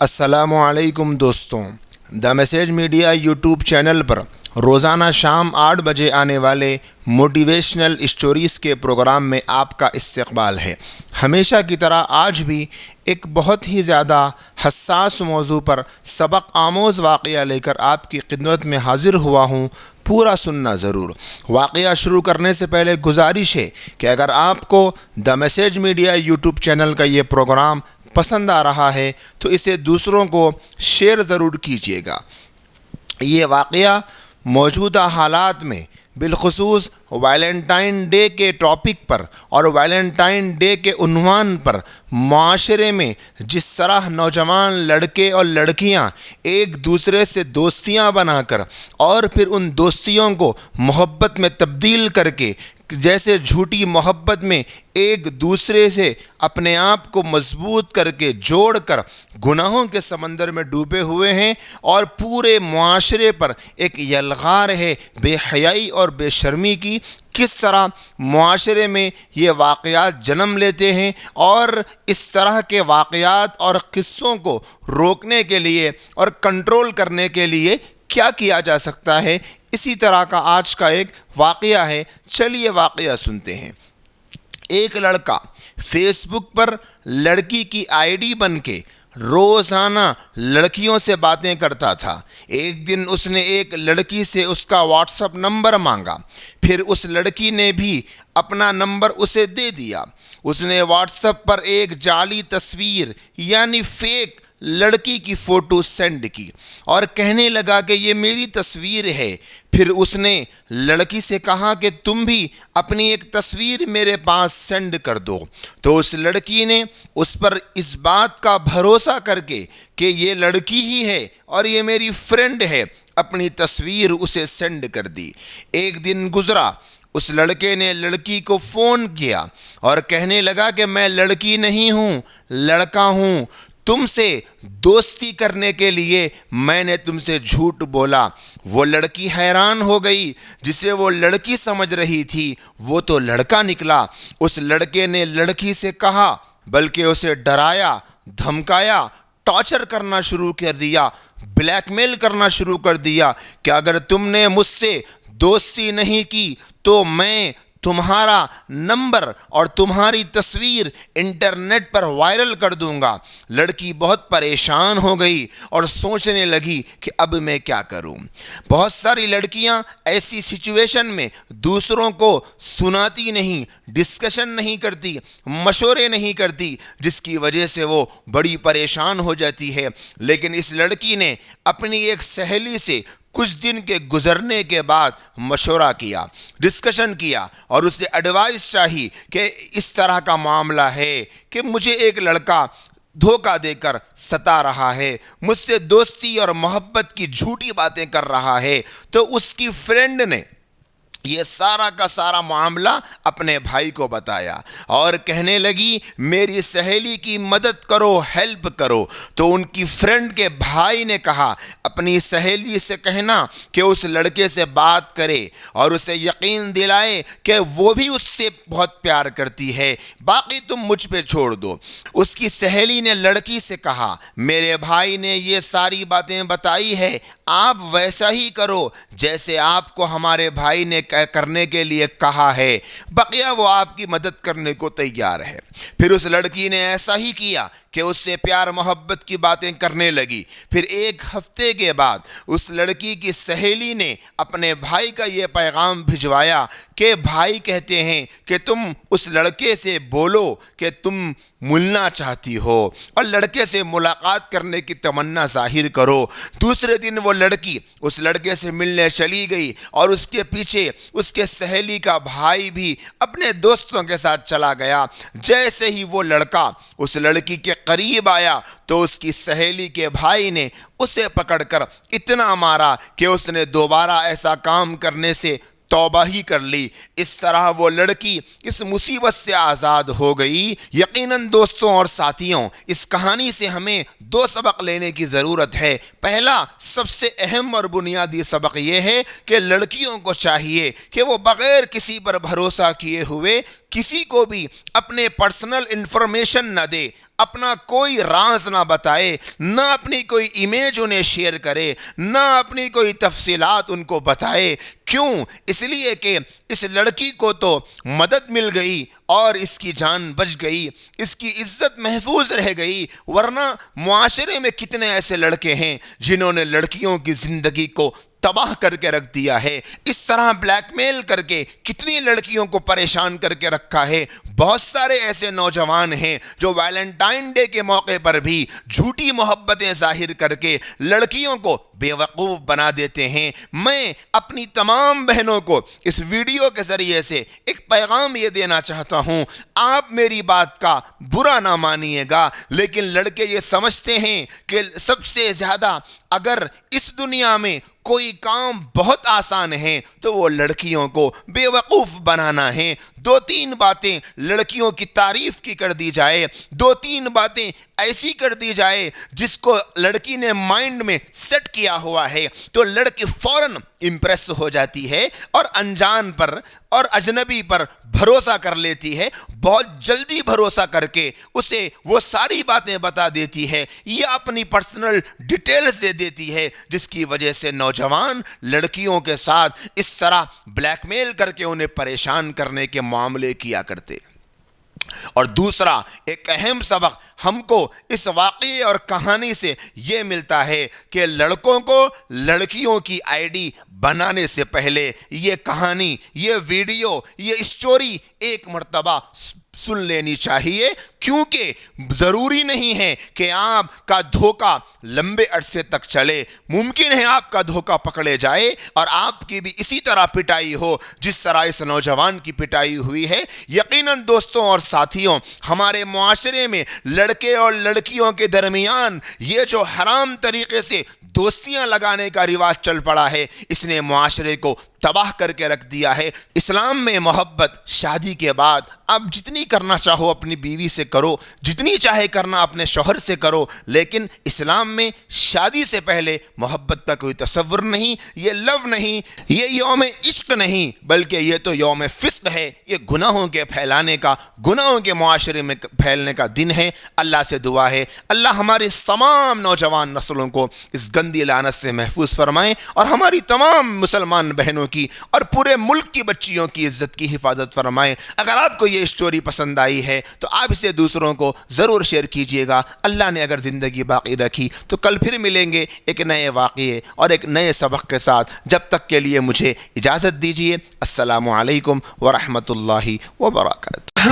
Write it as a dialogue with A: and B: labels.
A: السلام علیکم دوستوں، the message media YouTube channel پر روزانہ شام 8 بجے آنے والے موٹیویشنل اسٹوریز کے پروگرام میں آپ کا استقبال ہے۔ ہمیشہ کی طرح آج بھی ایک بہت ہی زیادہ حساس موضوع پر سبق آموز واقعہ لے کر آپ کی خدمت میں حاضر ہوا ہوں۔ پورا سننا ضرور۔ واقعہ شروع کرنے سے پہلے گزارش ہے کہ اگر آپ کو دا میسیج میڈیا یوٹیوب چینل کا یہ پروگرام پسند آ رہا ہے تو اسے دوسروں کو شیئر ضرور کیجیے گا۔ یہ واقعہ موجودہ حالات میں بالخصوص ویلنٹائن ڈے کے ٹاپک پر اور ویلنٹائن ڈے کے عنوان پر معاشرے میں جس طرح نوجوان لڑکے اور لڑکیاں ایک دوسرے سے دوستیاں بنا کر اور پھر ان دوستیوں کو محبت میں تبدیل کر کے جیسے جھوٹی محبت میں ایک دوسرے سے اپنے آپ کو مضبوط کر کے جوڑ کر گناہوں کے سمندر میں ڈوبے ہوئے ہیں اور پورے معاشرے پر ایک یلغار ہے بے حیائی اور بے شرمی کی، کس طرح معاشرے میں یہ واقعات جنم لیتے ہیں اور اس طرح کے واقعات اور قصوں کو روکنے کے لیے اور کنٹرول کرنے کے لیے کیا کیا جا سکتا ہے، اسی طرح کا آج کا ایک واقعہ ہے۔ چلیے واقعہ سنتے ہیں۔ ایک لڑکا فیس بک پر لڑکی کی آئی ڈی بن کے روزانہ لڑکیوں سے باتیں کرتا تھا۔ ایک دن اس نے ایک لڑکی سے اس کا واٹس ایپ نمبر مانگا، پھر اس لڑکی نے بھی اپنا نمبر اسے دے دیا۔ اس نے واٹس ایپ پر ایک جعلی تصویر یعنی فیک لڑکی کی فوٹو سینڈ کی اور کہنے لگا کہ یہ میری تصویر ہے۔ پھر اس نے لڑکی سے کہا کہ تم بھی اپنی ایک تصویر میرے پاس سینڈ کر دو، تو اس لڑکی نے اس پر اس بات کا بھروسہ کر کے کہ یہ لڑکی ہی ہے اور یہ میری فرینڈ ہے، اپنی تصویر اسے سینڈ کر دی۔ ایک دن گزرا، اس لڑکے نے لڑکی کو فون کیا اور کہنے لگا کہ میں لڑکی نہیں ہوں، لڑکا ہوں، تم سے دوستی کرنے کے لیے میں نے تم سے جھوٹ بولا۔ وہ لڑکی حیران ہو گئی، جسے وہ لڑکی سمجھ رہی تھی وہ تو لڑکا نکلا۔ اس لڑکے نے لڑکی سے کہا، بلکہ اسے ڈرایا، دھمکایا، ٹارچر کرنا شروع کر دیا، بلیک میل کرنا شروع کر دیا کہ اگر تم نے مجھ سے دوستی نہیں کی تو میں تمہارا نمبر اور تمہاری تصویر انٹرنیٹ پر وائرل کر دوں گا۔ لڑکی بہت پریشان ہو گئی اور سوچنے لگی کہ اب میں کیا کروں۔ بہت ساری لڑکیاں ایسی سچویشن میں دوسروں کو سناتی نہیں، ڈسکشن نہیں کرتی، مشورے نہیں کرتی، جس کی وجہ سے وہ بڑی پریشان ہو جاتی ہے۔ لیکن اس لڑکی نے اپنی ایک سہیلی سے کچھ دن کے گزرنے کے بعد مشورہ کیا، ڈسکشن کیا اور اسے ایڈوائس چاہی کہ اس طرح کا معاملہ ہے کہ مجھے ایک لڑکا دھوکہ دے کر ستا رہا ہے، مجھ سے دوستی اور محبت کی جھوٹی باتیں کر رہا ہے۔ تو اس کی فرینڈ نے یہ سارا کا سارا معاملہ اپنے بھائی کو بتایا اور کہنے لگی میری سہیلی کی مدد کرو، ہیلپ کرو۔ تو ان کی فرینڈ کے بھائی نے کہا اپنی سہیلی سے کہنا کہ اس لڑکے سے بات کرے اور اسے یقین دلائے کہ وہ بھی اس سے بہت پیار کرتی ہے، باقی تم مجھ پہ چھوڑ دو۔ اس کی سہیلی نے لڑکی سے کہا میرے بھائی نے یہ ساری باتیں بتائی ہے، آپ ویسا ہی کرو جیسے آپ کو ہمارے بھائی نے کرنے کے لیے کہا ہے، بقیہ وہ آپ کی مدد کرنے کو تیار ہے۔ پھر اس لڑکی نے ایسا ہی کیا کہ اس سے پیار محبت کی باتیں کرنے لگی۔ پھر ایک ہفتے کے بعد اس لڑکی کی سہیلی نے اپنے بھائی کا یہ پیغام بھجوایا کہ بھائی کہتے ہیں کہ تم اس لڑکے سے بولو کہ تم ملنا چاہتی ہو اور لڑکے سے ملاقات کرنے کی تمنا ظاہر کرو۔ دوسرے دن وہ لڑکی اس لڑکے سے ملنے چلی گئی اور اس کے پیچھے اس کے سہیلی کا بھائی بھی اپنے دوستوں کے ساتھ چلا گیا۔ جیسے ہی وہ لڑکا اس لڑکی کے قریب آیا تو اس کی سہیلی کے بھائی نے اسے پکڑ کر اتنا مارا کہ اس نے دوبارہ ایسا کام کرنے سے توبہ ہی کر لی۔ اس طرح وہ لڑکی اس مصیبت سے آزاد ہو گئی۔ یقیناً دوستوں اور ساتھیوں، اس کہانی سے ہمیں دو سبق لینے کی ضرورت ہے۔ پہلا، سب سے اہم اور بنیادی سبق یہ ہے کہ لڑکیوں کو چاہیے کہ وہ بغیر کسی پر بھروسہ کیے ہوئے کسی کو بھی اپنے پرسنل انفارمیشن نہ دے، اپنا کوئی راز نہ بتائے، نہ اپنی کوئی امیج انہیں شیئر کرے، نہ اپنی کوئی تفصیلات ان کو بتائے۔ کیوں؟ اس لیے کہ اس لڑکی کو تو مدد مل گئی اور اس کی جان بچ گئی، اس کی عزت محفوظ رہ گئی، ورنہ معاشرے میں کتنے ایسے لڑکے ہیں جنہوں نے لڑکیوں کی زندگی کو تباہ کر کے رکھ دیا ہے، اس طرح بلیک میل کر کے کتنی لڑکیوں کو پریشان کر کے رکھا ہے۔ بہت سارے ایسے نوجوان ہیں جو ویلنٹائن ڈے کے موقع پر بھی جھوٹی محبتیں ظاہر کر کے لڑکیوں کو بے وقوف بنا دیتے ہیں۔ میں اپنی تمام بہنوں کو اس ویڈیو کے ذریعے سے ایک پیغام یہ دینا چاہتا ہوں، آپ میری بات کا برا نہ مانیے گا، لیکن لڑکے یہ سمجھتے ہیں کہ سب سے زیادہ اگر اس دنیا میں کوئی کام بہت آسان ہے تو وہ لڑکیوں کو بے وقوف بنانا ہے۔ دو تین باتیں لڑکیوں کی تعریف کی کر دی جائے، دو تین باتیں ایسی کر دی جائے جس کو لڑکی نے مائنڈ میں سیٹ کیا ہوا ہے تو لڑکی فوراً امپریس ہو جاتی ہے اور انجان پر اور اجنبی پر بھروسہ کر لیتی ہے، بہت جلدی بھروسہ کر کے اسے وہ ساری باتیں بتا دیتی ہے یا اپنی پرسنل ڈیٹیلز دے دیتی ہے، جس کی وجہ سے نوجوان لڑکیوں کے ساتھ اس طرح بلیک میل کر کے انہیں پریشان کرنے کے معاملے کیا کرتے۔ اور دوسرا ایک اہم سبق ہم کو اس واقعے اور کہانی سے یہ ملتا ہے کہ لڑکوں کو لڑکیوں کی آئی ڈی بنانے سے پہلے یہ کہانی، یہ ویڈیو، یہ اسٹوری ایک مرتبہ سن لینی چاہیے، کیونکہ ضروری نہیں ہے کہ آپ کا دھوکہ لمبے عرصے تک چلے۔ ممکن ہے آپ کا دھوکہ پکڑے جائے اور آپ کی بھی اسی طرح پٹائی ہو جس طرح اس نوجوان کی پٹائی ہوئی ہے۔ یقیناً دوستوں اور ساتھیوں، ہمارے معاشرے میں لڑکے اور لڑکیوں کے درمیان یہ جو حرام طریقے سے دوستیاں لگانے کا رواج چل پڑا ہے، اس نے معاشرے کو تباہ کر کے رکھ دیا ہے۔ اسلام میں محبت شادی کے بعد آپ جتنی کرنا چاہو اپنی بیوی سے کرو، جتنی چاہے کرنا اپنے شوہر سے کرو، لیکن اسلام میں شادی سے پہلے محبت کا کوئی تصور نہیں، یہ لو نہیں، یہ یوم عشق نہیں، بلکہ یہ تو یوم فسق ہے، یہ گناہوں کے پھیلانے کا، گناہوں کے معاشرے میں پھیلنے کا دن ہے۔ اللہ سے دعا ہے اللہ ہمارے تمام نوجوان نسلوں کو اس گندی لعنت سے محفوظ فرمائیں اور ہماری تمام مسلمان بہنوں کی اور پورے ملک کی بچیوں کی عزت کی حفاظت فرمائیں۔ اگر آپ کو یہ اسٹوری پسند آئی ہے تو آپ اسے دوسروں کو ضرور شیئر کیجیے گا۔ اللہ نے اگر زندگی باقی رکھی تو کل پھر ملیں گے ایک نئے واقعے اور ایک نئے سبق کے ساتھ۔ جب تک کے لیے مجھے اجازت دیجیے۔ السلام علیکم ورحمۃ اللہ وبرکاتہ۔